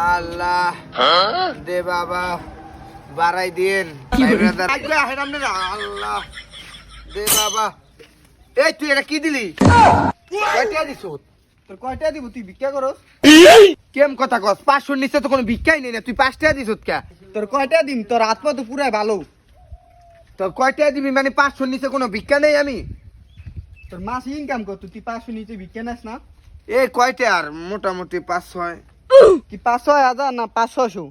আল্লাহ দে বাবা বাড়াই দিন আল্লাহ দে বাবা। এই তুই এটা কি দিলি? কয়টা দিছ? তোর কয়টা দিব? তুই ভিক্ষা করস? কেম কথা কস? 500 নিচে তো কোনো ভিক্ষাই নেই না, তুই 5 টাকা দিছ কে? তোর কয়টা দিম? তোর হাত পা তো পুরাই ভালো। তোর কয়টা দিবি মানে 500 নিচে কোনো ভিক্ষা নেই? আমি তোর মাস ইনকাম কত? তুই 500 নিচে ভিক্ষা নাস না? এই কয়টা? আর মোটামুটি 500। কি 500,000 না 500?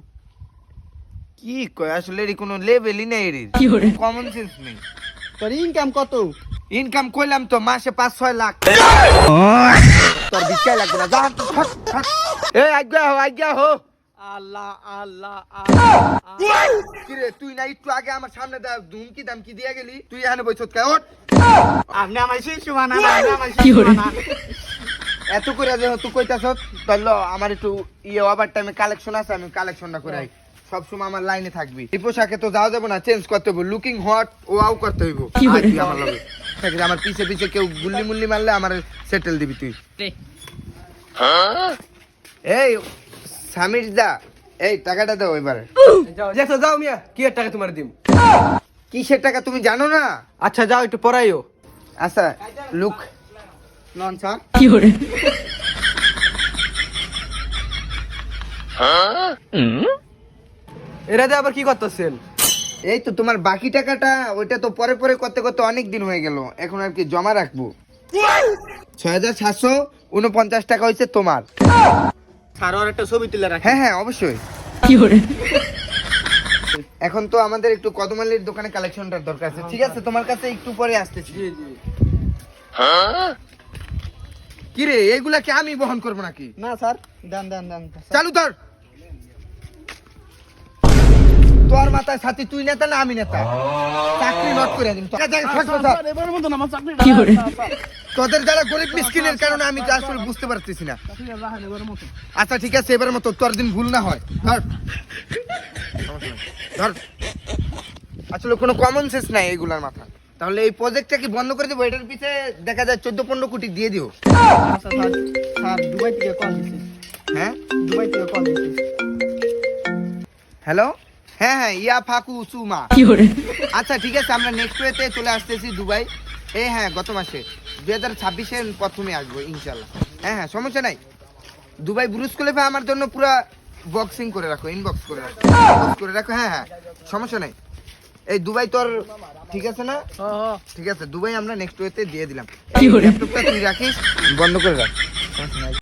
কি কয় আসলে এর কোনো লেভেলই নেই, এর কমন সেন্স নেই। তোর ইনকাম কত? ইনকাম কইলাম তো মাসে 5-6 লাখ। তোর ভিক্ষাই লাগবে না, যা এই আজ্ঞা হো। আল্লাহ আল্লাহ কিরে তুই না একটু আগে আমার সামনে ধুমকি দামকি দিয়ে গেলি, তুই এখানে বইছত কে? ওঠ। আপনি আমার শিশু বানান, আপনি আমার শিশু বানান। এত করে যে তুই কইতাছ তাহলে আমার একটু ওভার টাইমে কালেকশন আছে, আমি কালেকশনটা করে আই। সবসময় আমার লাইনে থাকবি। এই পোশাকে তো যাওয়া যাবে না, চেঞ্জ করতে হবে, লুকিং হট ওয়াও করতে হইব। আমার লগে থাকলে আমার পিছে পিছে কেউ গুল্লি মুল্লি মারলে আমার সেটেল দিবি তুই। এই সামির দা, এই টাকাটা দাও এবারে। যাও যাও মিয়া, কি এর টাকা তোমার দিম? কিসের টাকা তুমি জানো না? আচ্ছা যাও একটু পড়াইও। আচ্ছা লুক নন স্যার। কি করে? এরা দিয়ে আবার কি করতেছেন? এই তো তোমার বাকি টাকাটা, ওইটা তো পরে পরে করতে করতে অনেক দিন হয়ে গেল, এখন আর কি জমা রাখবো। 6,749 টাকা হয়েছে তোমার। স্যার আর একটা ছবি তুলে রাখ। হ্যাঁ হ্যাঁ অবশ্যই। কি করে? এখন তো আমাদের একটু কদমালির দোকানে কালেকশনটার দরকার আছে, ঠিক আছে? তোমার কাছে একটু পরে আসতেছি। জি জি। কি রে, এইগুলা কি আমি বহন করবো নাকি? না স্যার, দেন দেন দেন। চালু ধর। তোর মাথায় সাথী তুই নেতা না আমি নেতা? চাকরি নট করে দিন। এবারের মতো আমার চাকরি। কি করে? তোদের যারা গরিব মিসকিনের কারণে আমি তো আসলে বুঝতে পারতেছি না। আচ্ছা ঠিক আছে, এবারের মতো তোর দিন ভুল না হয়। ধর ধর। আসলে কোনো কমন সেন্স নাই এইগুলার মাথা। তাহলে এই প্রজেক্টটা কি বন্ধ করে দেবো? এটার পিছে দেখা যায় 14-15 কোটি দিয়ে দিও। আচ্ছা স্যার, স্যার দুবাই থেকে কল দিছি। হ্যাঁ দুবাই থেকে কল দিছি। হ্যালো, হ্যাঁ হ্যাঁ ইয়া ফাকু সুমা। কি করে? আচ্ছা ঠিক আছে, আমরা নেক্সট ওয়েতে চলে আসতেছি দুবাই। হ্যাঁ গত মাসে 2026-এর প্রথমে আসবো ইনশাল্লাহ। হ্যাঁ হ্যাঁ সমস্যা নাই। দুবাই ব্রুজ খলিফা আমার জন্য পুরো বক্সিং করে রাখো, ইনবক্স করে রাখো, ইনবক্স করে রাখো। হ্যাঁ হ্যাঁ সমস্যা নাই। এই দুবাই তোর ঠিক আছে না? ঠিক আছে, দুবাই আমরা নেক্সট ওয়েতে দিয়ে দিলাম। কি করে? ল্যাপটপটা তুই রাখিস, বন্ধ করে রাখ, সমস্যা নাই।